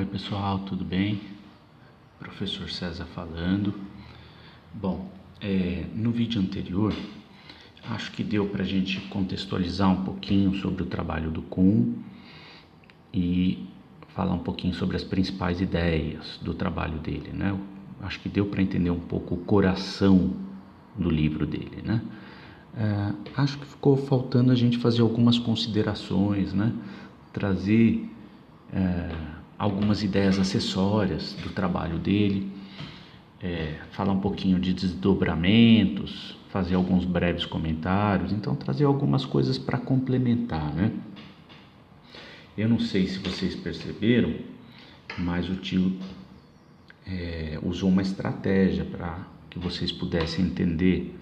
Oi pessoal, tudo bem? Professor César falando. Bom, no vídeo anterior, acho que deu para a gente contextualizar um pouquinho sobre o trabalho do Kuhn e falar um pouquinho sobre as principais ideias do trabalho dele, né? Acho que deu para entender um pouco o coração do livro dele, né? Acho que ficou faltando a gente fazer algumas considerações, né? Trazer algumas ideias acessórias do trabalho dele, falar um pouquinho de desdobramentos, fazer alguns breves comentários, então trazer algumas coisas para complementar, né? Eu não sei se vocês perceberam, mas o tio usou uma estratégia para que vocês pudessem entender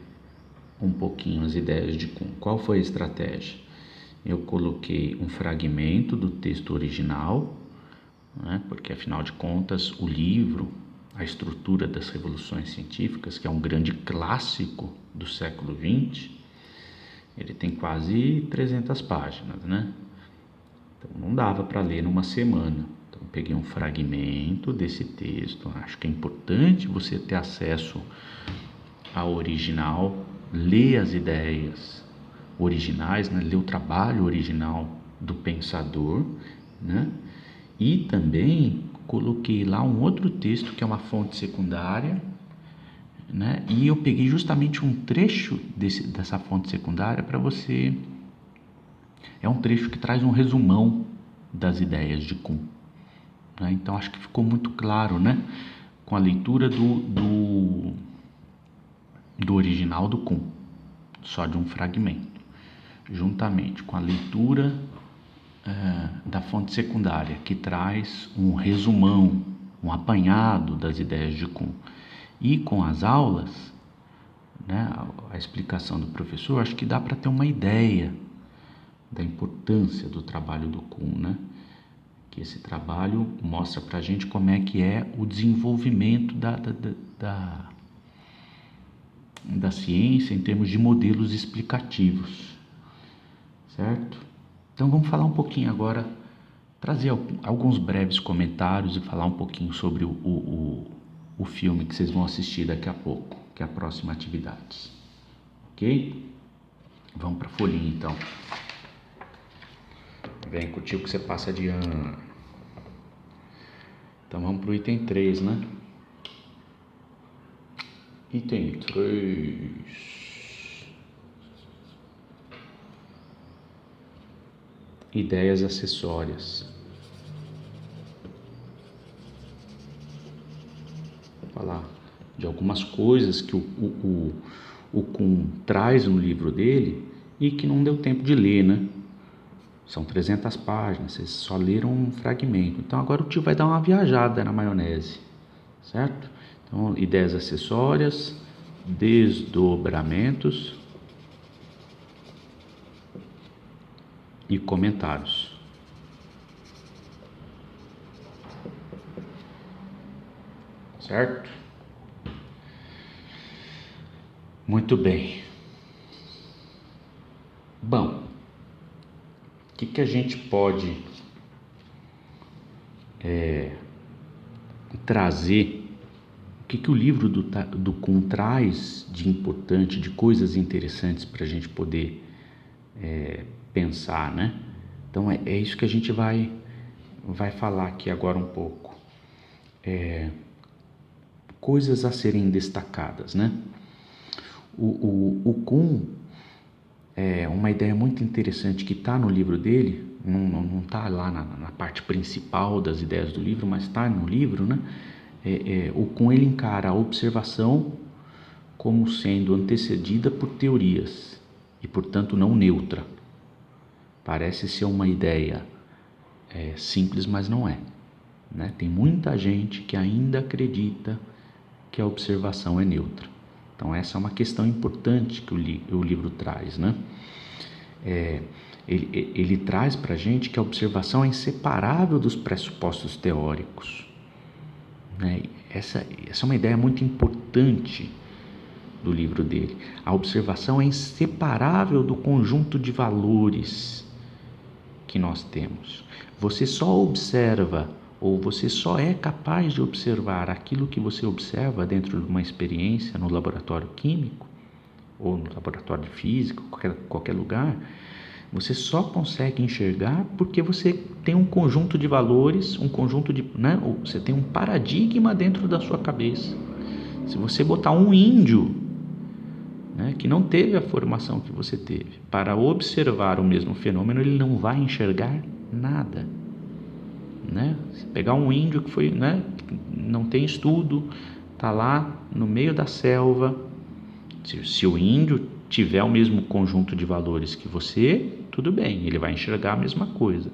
um pouquinho as ideias de Kuhn. Qual foi a estratégia? Eu coloquei um fragmento do texto original, né, porque afinal de contas o livro, A Estrutura das Revoluções Científicas, que é um grande clássico do século XX, ele tem quase 300 páginas, né? Então não dava para ler numa semana. Então peguei um fragmento desse texto. Acho que é importante você ter acesso ao original, ler as ideias originais, né? Ler o trabalho original do pensador, né? E também coloquei lá um outro texto que é uma fonte secundária, né? E eu peguei justamente um trecho dessa fonte secundária para você. É um trecho que traz um resumão das ideias de Kuhn, né? Então acho que ficou muito claro, né? Com a leitura do original do Kuhn, só de um fragmento, juntamente com a leitura da fonte secundária, que traz um resumão, um apanhado das ideias de Kuhn, e com as aulas, né, a explicação do professor, acho que dá para ter uma ideia da importância do trabalho do Kuhn, né? Que esse trabalho mostra para a gente como é que é o desenvolvimento da ciência em termos de modelos explicativos, certo? Então vamos falar um pouquinho agora, trazer alguns breves comentários e falar um pouquinho sobre o filme que vocês vão assistir daqui a pouco, que é a próxima atividade, ok? Vamos para a folhinha então. Vem contigo que você passa de ano. Então vamos para o item 3, né? Item 3. Ideias acessórias. Vou falar de algumas coisas que o Kuhn traz no livro dele e que não deu tempo de ler, né? São 300 páginas, vocês só leram um fragmento. Então agora o tio vai dar uma viajada na maionese, certo? Então, ideias acessórias, desdobramentos e comentários. Certo? Muito bem. Bom, o que a gente pode trazer, o que o livro do Kuhn traz de importante, de coisas interessantes para a gente poder pensar, né? Então é isso que a gente vai falar aqui agora um pouco. Coisas a serem destacadas, né? O Kuhn é uma ideia muito interessante que está no livro dele, não está lá na parte principal das ideias do livro, mas está no livro, né? O Kuhn ele encara a observação como sendo antecedida por teorias e, portanto, não neutra. Parece ser uma ideia simples, mas não é, né? Tem muita gente que ainda acredita que a observação é neutra. Então essa é uma questão importante que o livro traz, né? Ele traz para a gente que a observação é inseparável dos pressupostos teóricos, né? Essa é uma ideia muito importante do livro dele. A observação é inseparável do conjunto de valores que nós temos. Você só observa ou você só é capaz de observar aquilo que você observa dentro de uma experiência no laboratório químico, ou no laboratório de física, qualquer lugar, você só consegue enxergar porque você tem um conjunto de valores, você tem um paradigma dentro da sua cabeça. Se você botar um índio, que não teve a formação que você teve, para observar o mesmo fenômeno, ele não vai enxergar nada. Se pegar um índio que foi, não tem estudo, está lá no meio da selva, se o índio tiver o mesmo conjunto de valores que você, tudo bem, ele vai enxergar a mesma coisa.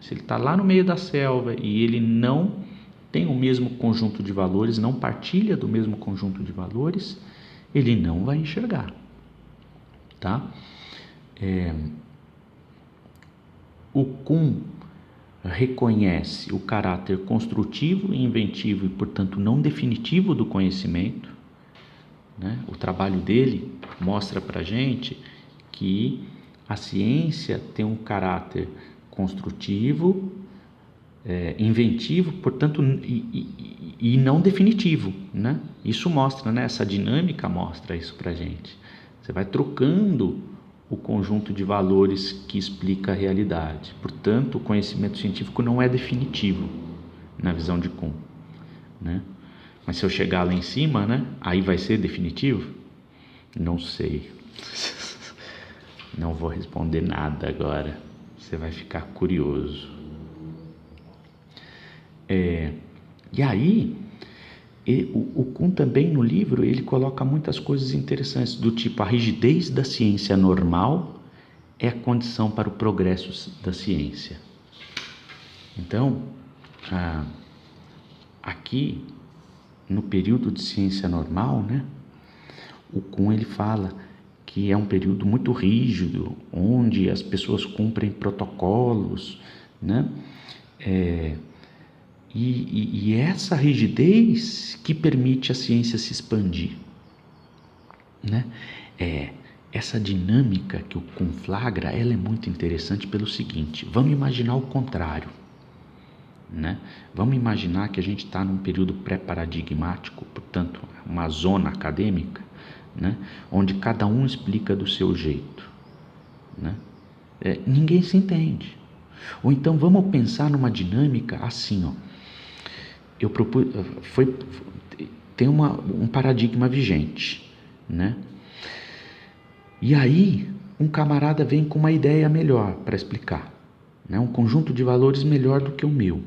Se ele está lá no meio da selva e ele não tem o mesmo conjunto de valores, não partilha do mesmo conjunto de valores, ele não vai enxergar, tá? O Kuhn reconhece o caráter construtivo, inventivo e, portanto, não definitivo do conhecimento. O trabalho dele mostra para a gente que a ciência tem um caráter construtivo, inventivo, portanto, e não definitivo, Isso mostra, essa dinâmica mostra isso para a gente. Você vai trocando o conjunto de valores que explica a realidade. Portanto, o conhecimento científico não é definitivo na visão de Kuhn, Mas se eu chegar lá em cima, aí vai ser definitivo? Não sei. Não vou responder nada agora. Você vai ficar curioso. E aí, o Kuhn também no livro, ele coloca muitas coisas interessantes, do tipo: a rigidez da ciência normal é a condição para o progresso da ciência. Então, aqui, no período de ciência normal, o Kuhn ele fala que é um período muito rígido, onde as pessoas cumprem protocolos, E essa rigidez que permite a ciência se expandir, Essa dinâmica que o Kuhn flagra, ela é muito interessante pelo seguinte: vamos imaginar o contrário, Vamos imaginar que a gente está num período pré-paradigmático, portanto, uma zona acadêmica, onde cada um explica do seu jeito, ninguém se entende. Ou então vamos pensar numa dinâmica assim, tem um paradigma vigente, E aí um camarada vem com uma ideia melhor para explicar, um conjunto de valores melhor do que o meu.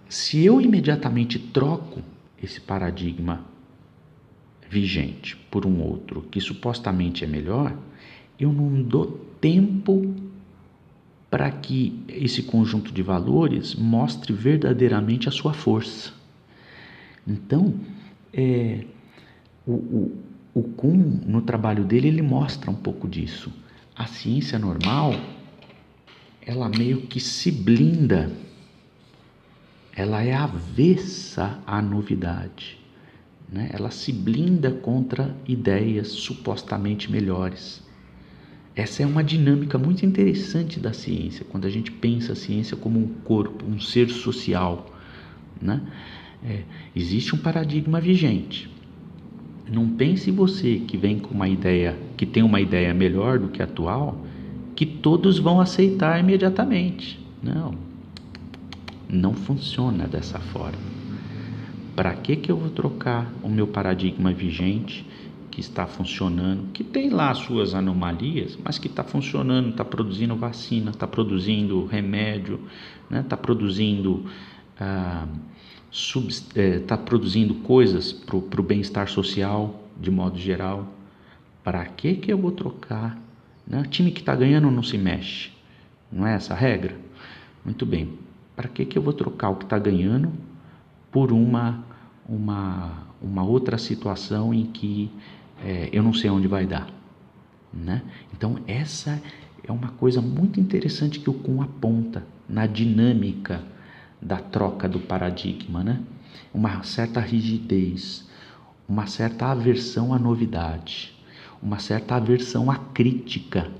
Se eu imediatamente troco esse paradigma vigente por um outro que supostamente é melhor, eu não dou tempo para que esse conjunto de valores mostre verdadeiramente a sua força. Então, o Kuhn, no trabalho dele, ele mostra um pouco disso. A ciência normal, ela meio que se blinda, ela é avessa à novidade, Ela se blinda contra ideias supostamente melhores. Essa é uma dinâmica muito interessante da ciência, quando a gente pensa a ciência como um corpo, um ser social, Existe um paradigma vigente. Não pense você que vem com uma ideia, que tem uma ideia melhor do que a atual, que todos vão aceitar imediatamente. Não funciona dessa forma. Para que eu vou trocar o meu paradigma vigente, que está funcionando, que tem lá as suas anomalias, mas que está funcionando, está produzindo vacina, está produzindo remédio, está produzindo está produzindo coisas para o bem-estar social de modo geral? Para que eu vou trocar? O time que está ganhando não se mexe, não é essa a regra? Muito bem, para que eu vou trocar o que está ganhando por uma outra situação em que eu não sei onde vai dar, Então essa é uma coisa muito interessante que o Kuhn aponta na dinâmica da troca do paradigma, Uma certa rigidez, uma certa aversão à novidade, uma certa aversão à crítica.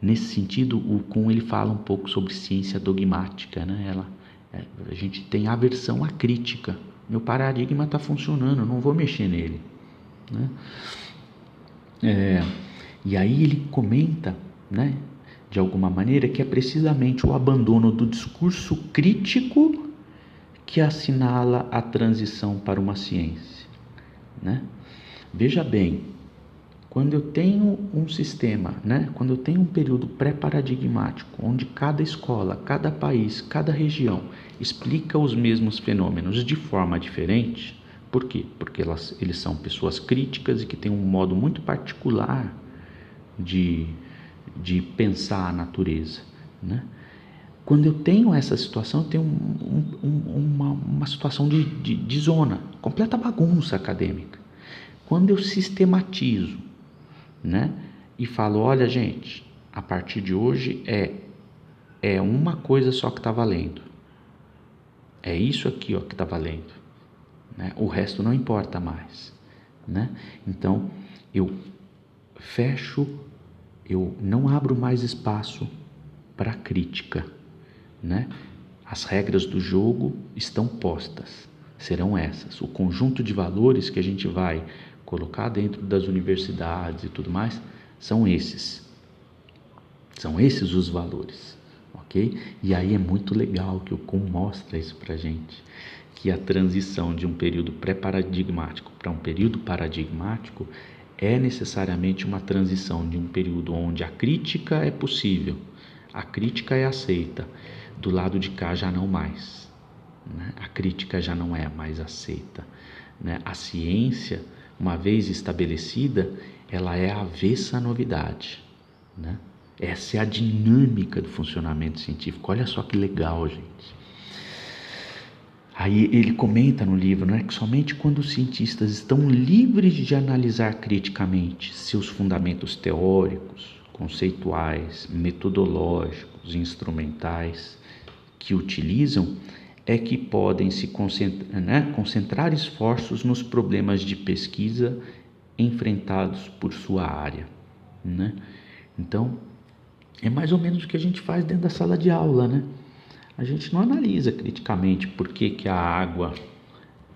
Nesse sentido, o Kuhn ele fala um pouco sobre ciência dogmática, né? A gente tem aversão à crítica. Meu paradigma está funcionando, eu não vou mexer nele, né? E aí ele comenta, né, de alguma maneira, que é precisamente o abandono do discurso crítico que assinala a transição para uma ciência, né? Veja bem, quando eu tenho um sistema, né, quando eu tenho um período pré-paradigmático, onde cada escola, cada país, cada região explica os mesmos fenômenos de forma diferente, por quê? Porque eles são pessoas críticas e que têm um modo muito particular de pensar a natureza, né? Quando eu tenho essa situação, eu tenho uma situação de zona, completa bagunça acadêmica. Quando eu sistematizo, né, e falo, olha gente, a partir de hoje é uma coisa só que está valendo, é isso aqui ó, que está valendo, né? O resto não importa mais, né? Então eu fecho, eu não abro mais espaço para crítica, né? As regras do jogo estão postas, serão essas. O conjunto de valores que a gente vai colocar dentro das universidades e tudo mais são esses. São esses os valores, ok? E aí é muito legal que o Kuhn mostra isso pra gente, que a transição de um período pré-paradigmático para um período paradigmático é necessariamente uma transição de um período onde a crítica é possível, a crítica é aceita, do lado de cá já não mais, né? A crítica já não é mais aceita, né? A ciência, uma vez estabelecida, ela é avessa à novidade, né? Essa é a dinâmica do funcionamento científico. Olha só que legal, gente. Aí ele comenta no livro, né, que somente quando os cientistas estão livres de analisar criticamente seus fundamentos teóricos, conceituais, metodológicos, instrumentais que utilizam, é que podem se concentrar esforços nos problemas de pesquisa enfrentados por sua área, né? Então, é mais ou menos o que a gente faz dentro da sala de aula, né? A gente não analisa criticamente por que a água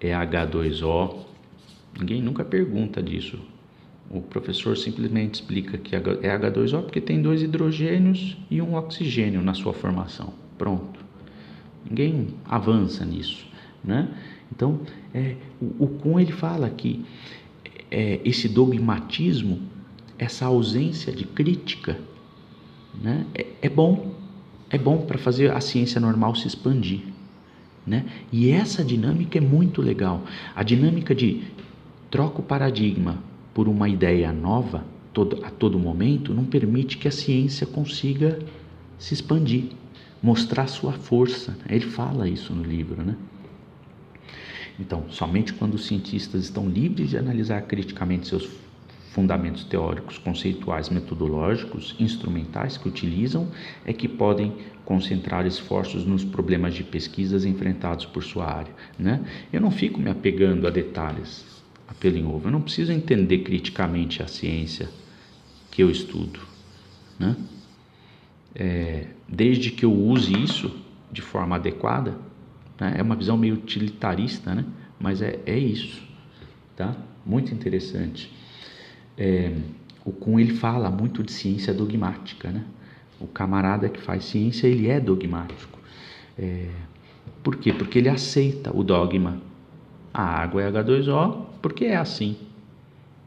é H2O. Ninguém nunca pergunta disso. O professor simplesmente explica que é H2O porque tem 2 hidrogênios e um oxigênio na sua formação. Pronto. Ninguém avança nisso, né? Então, o Kuhn ele fala que esse dogmatismo, essa ausência de crítica, né, é bom para fazer a ciência normal se expandir, né? E essa dinâmica é muito legal. A dinâmica de troca o paradigma por uma ideia nova a todo momento não permite que a ciência consiga se expandir, mostrar sua força. Ele fala isso no livro, né? Então, somente quando os cientistas estão livres de analisar criticamente seus fundamentos teóricos, conceituais, metodológicos, instrumentais que utilizam, é que podem concentrar esforços nos problemas de pesquisas enfrentados por sua área, né? Eu não fico me apegando a detalhes a pelo em ovo, eu não preciso entender criticamente a ciência que eu estudo, né? Desde que eu use isso de forma adequada, né? É uma visão meio utilitarista, né? Mas é isso, tá? Muito interessante. O Kuhn ele fala muito de ciência dogmática, né? O camarada que faz ciência, ele é dogmático. Por quê? Porque ele aceita o dogma. A água é H2O porque é assim,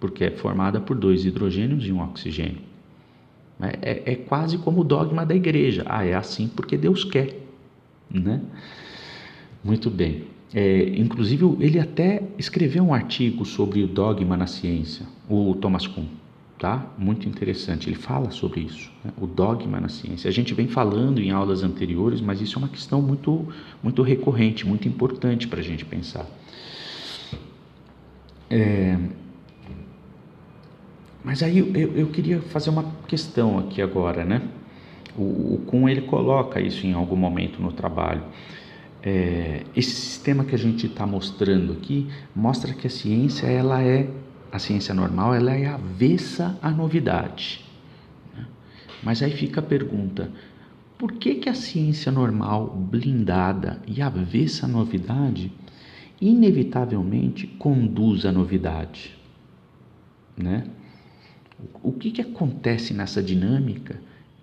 porque é formada por 2 hidrogênios e um oxigênio. É quase como o dogma da igreja. É assim porque Deus quer, né? Muito bem. Inclusive, ele até escreveu um artigo sobre o dogma na ciência, o Thomas Kuhn, tá? Muito interessante. Ele fala sobre isso, né? O dogma na ciência. A gente vem falando em aulas anteriores, mas isso é uma questão muito, muito recorrente, muito importante para a gente pensar. Mas aí eu queria fazer uma questão aqui agora, né? O Kuhn ele coloca isso em algum momento no trabalho. Esse sistema que a gente está mostrando aqui mostra que a ciência a ciência normal ela é avessa à novidade, né? Mas aí fica a pergunta: por que a ciência normal, blindada e avessa à novidade, inevitavelmente conduz à novidade, né? O que acontece nessa dinâmica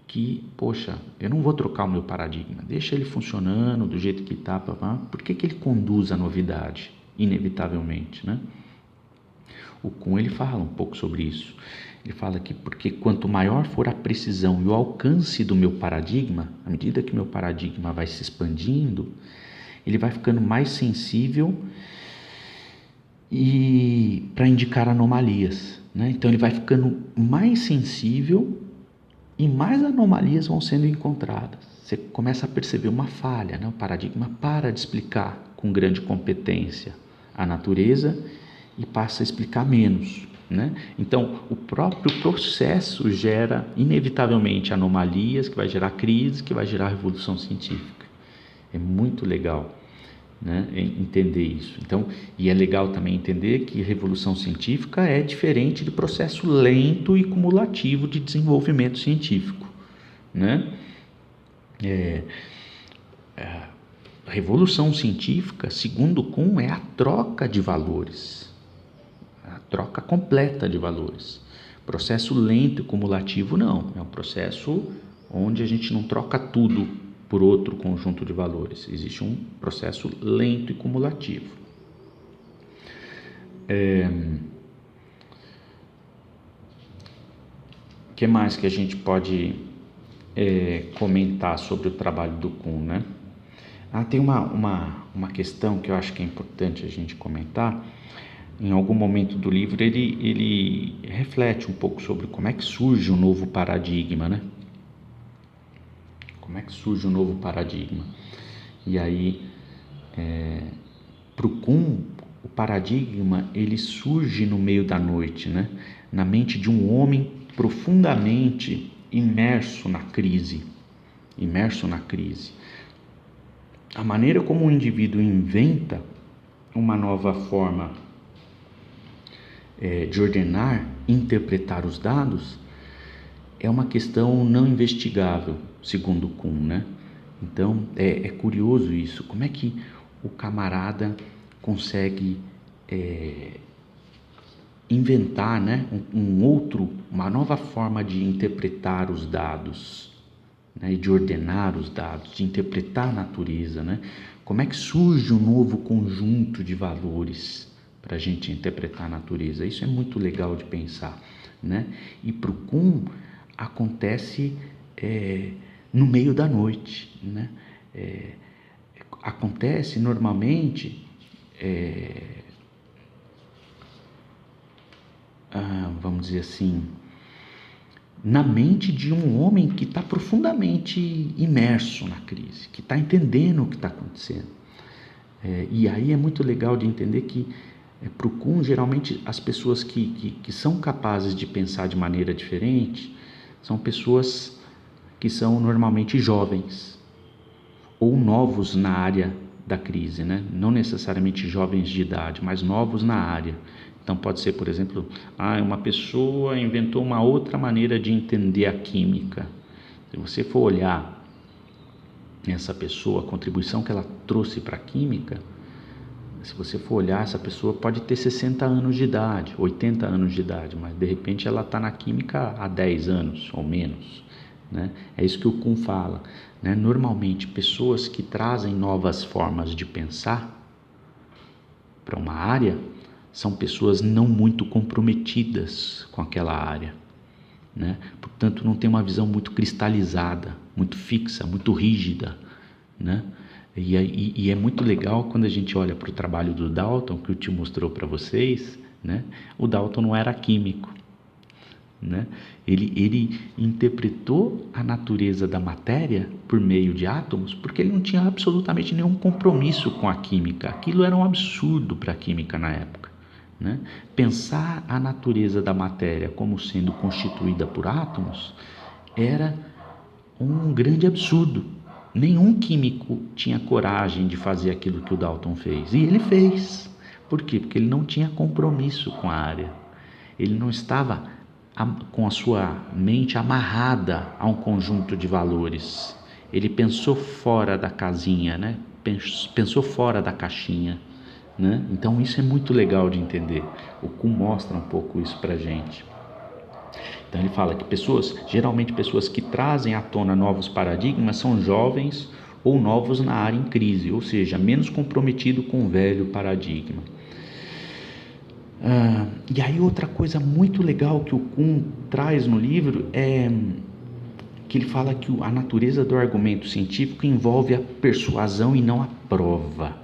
que, poxa, eu não vou trocar o meu paradigma, deixa ele funcionando do jeito que está, por que ele conduz à novidade, inevitavelmente, né? O Kuhn, ele fala um pouco sobre isso. Ele fala que porque quanto maior for a precisão e o alcance do meu paradigma, à medida que meu paradigma vai se expandindo, ele vai ficando mais sensível e para indicar anomalias, né? Então ele vai ficando mais sensível e mais anomalias vão sendo encontradas. Você começa a perceber uma falha, né? O paradigma para de explicar com grande competência a natureza e passa a explicar menos, né? Então o próprio processo gera inevitavelmente anomalias, que vai gerar crise, que vai gerar revolução científica. É muito legal, né, entender isso. Então, e é legal também entender que revolução científica é diferente de processo lento e cumulativo de desenvolvimento científico, né? A revolução científica, segundo Kuhn, é a troca de valores, a troca completa de valores. Processo lento e cumulativo não, é um processo onde a gente não troca tudo por outro conjunto de valores. Existe um processo lento e cumulativo. O que mais que a gente pode comentar sobre o trabalho do Kuhn, né? Tem uma questão que eu acho que é importante a gente comentar. Em algum momento do livro ele reflete um pouco sobre como é que surge um novo paradigma, né? Como é que surge um novo paradigma? E aí, para o Kuhn, o paradigma ele surge no meio da noite, né? Na mente de um homem profundamente imerso na crise. A maneira como o indivíduo inventa uma nova forma de ordenar, interpretar os dados, é uma questão não investigável, segundo Kuhn, né? Então, é curioso isso. Como é que o camarada consegue inventar, né, uma nova forma de interpretar os dados, né, de ordenar os dados, de interpretar a natureza, né? Como é que surge um novo conjunto de valores para a gente interpretar a natureza? Isso é muito legal de pensar, né? E para o Kuhn acontece no meio da noite, né? Acontece normalmente vamos dizer assim, na mente de um homem que está profundamente imerso na crise, que está entendendo o que está acontecendo. E aí é muito legal de entender que para o Kuhn, geralmente as pessoas que são capazes de pensar de maneira diferente são pessoas que são normalmente jovens ou novos na área da crise, né? Não necessariamente jovens de idade, mas novos na área. Então pode ser, por exemplo, uma pessoa inventou uma outra maneira de entender a química. Se você for olhar essa pessoa, a contribuição que ela trouxe para a química, se você for olhar, essa pessoa pode ter 60 anos de idade, 80 anos de idade, mas de repente ela está na química há 10 anos ou menos, né? É isso que o Kuhn fala, né? Normalmente, pessoas que trazem novas formas de pensar para uma área são pessoas não muito comprometidas com aquela área, né? Portanto, não tem uma visão muito cristalizada, muito fixa, muito rígida, né? E é muito legal quando a gente olha para o trabalho do Dalton, que o tio mostrou para vocês, né? O Dalton não era químico, né? Ele interpretou a natureza da matéria por meio de átomos porque ele não tinha absolutamente nenhum compromisso com a química. Aquilo era um absurdo para a química na época, né? Pensar a natureza da matéria como sendo constituída por átomos era um grande absurdo. Nenhum químico tinha coragem de fazer aquilo que o Dalton fez. E ele fez. Por quê? Porque ele não tinha compromisso com a área. Ele não estava com a sua mente amarrada a um conjunto de valores. Ele pensou fora da casinha, né? Pensou fora da caixinha, né? Então isso é muito legal de entender. O Kuhn mostra um pouco isso pra gente. Então ele fala que geralmente pessoas que trazem à tona novos paradigmas são jovens ou novos na área em crise, ou seja, menos comprometido com o velho paradigma. E aí outra coisa muito legal que o Kuhn traz no livro é que ele fala que a natureza do argumento científico envolve a persuasão e não a prova.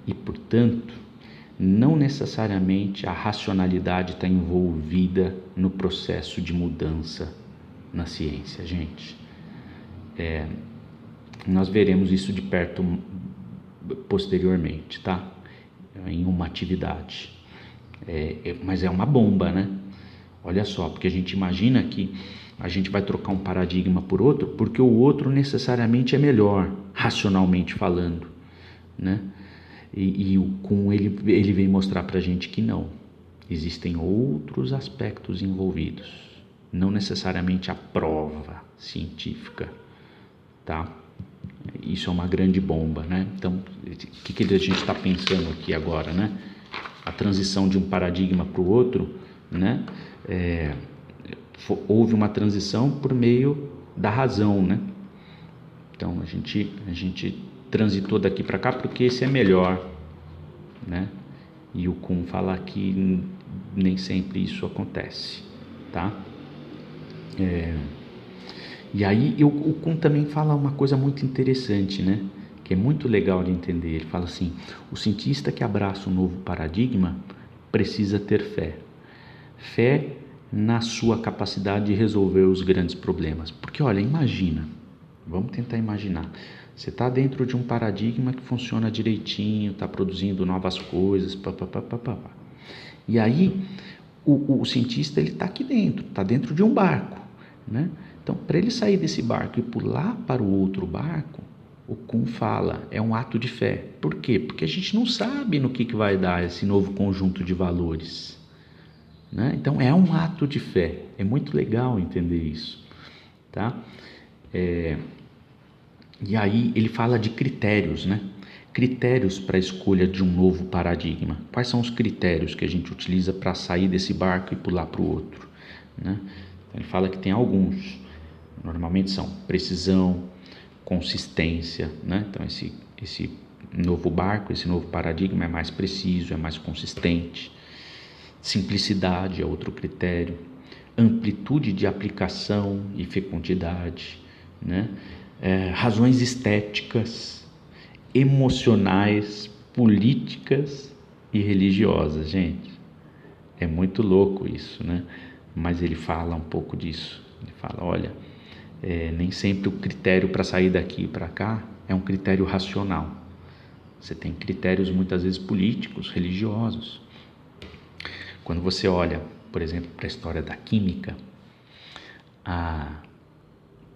E, portanto, não necessariamente a racionalidade está envolvida no processo de mudança na ciência, gente. Nós veremos isso de perto posteriormente, tá? Em uma atividade. Mas é uma bomba, né? Olha só, porque a gente imagina que a gente vai trocar um paradigma por outro, porque o outro necessariamente é melhor, racionalmente falando, né? E o Kuhn, ele vem mostrar pra gente que não. Existem outros aspectos envolvidos, não necessariamente a prova científica, tá? Isso é uma grande bomba, né? Então, o que a gente está pensando aqui agora, né? A transição de um paradigma para o outro, né? Houve uma transição por meio da razão, né? Então a gente transitou daqui para cá porque esse é melhor, né? E o Kuhn fala que nem sempre isso acontece, tá? E aí o Kuhn também fala uma coisa muito interessante, né? Que é muito legal de entender. Ele fala assim: o cientista que abraça um novo paradigma precisa ter fé. Fé na sua capacidade de resolver os grandes problemas. Porque, olha, imagina, vamos tentar imaginar. Você está dentro de um paradigma que funciona direitinho, está produzindo novas coisas, E aí, o cientista está aqui dentro, está dentro de um barco, né? Então, para ele sair desse barco e pular para o outro barco, o Kuhn fala, é um ato de fé. Por quê? Porque a gente não sabe no que vai dar esse novo conjunto de valores, né? Então, é um ato de fé. É muito legal entender isso, tá? E aí ele fala de critérios, né? Critérios para a escolha de um novo paradigma. Quais são os critérios que a gente utiliza para sair desse barco e pular para o outro, né? Então, ele fala que tem alguns. Normalmente são precisão, consistência, né? Então esse novo barco, esse novo paradigma é mais preciso, é mais consistente. Simplicidade é outro critério. Amplitude de aplicação e fecundidade, né? Razões estéticas, emocionais, políticas e religiosas, gente. É muito louco isso, né? Mas ele fala um pouco disso. Ele fala, olha, nem sempre o critério para sair daqui e para cá é um critério racional. Você tem critérios muitas vezes políticos, religiosos. Quando você olha, por exemplo, para a história da química,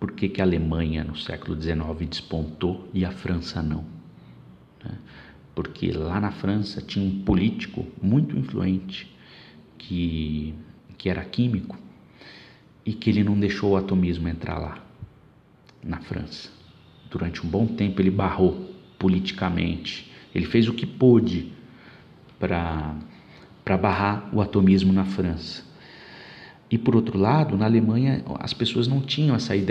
por que a Alemanha no século XIX despontou e a França não? Porque lá na França tinha um político muito influente que era químico e que ele não deixou o atomismo entrar lá, na França. Durante um bom tempo ele barrou politicamente, ele fez o que pôde para barrar o atomismo na França. E por outro lado, na Alemanha as pessoas não tinham essa ideia